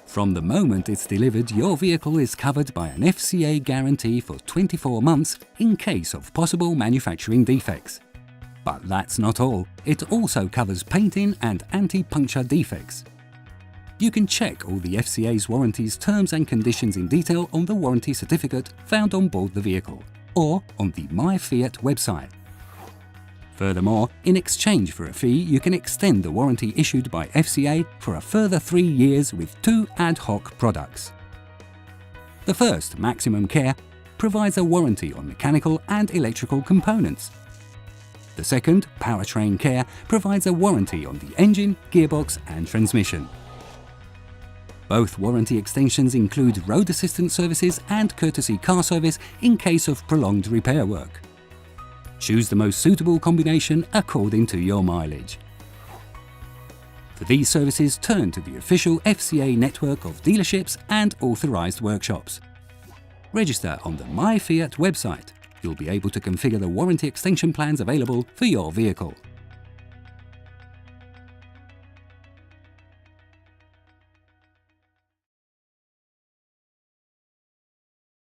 From the moment it's delivered, your vehicle is covered by an FCA guarantee for 24 months in case of possible manufacturing defects. But that's not all. It also covers painting and anti-puncture defects. You can check all the FCA's warranties terms and conditions in detail on the warranty certificate found on board the vehicle or on the My Fiat website. Furthermore, in exchange for a fee, you can extend the warranty issued by FCA for a further 3 years with 2 ad hoc products. The first, Maximum Care, provides a warranty on mechanical and electrical components. The second, Powertrain Care, provides a warranty on the engine, gearbox and transmission. Both warranty extensions include road assistance services and courtesy car service in case of prolonged repair work. Choose the most suitable combination according to your mileage. For these services, turn to the official FCA network of dealerships and authorised workshops. Register on the My Fiat website. You'll be able to configure the warranty extension plans available for your vehicle.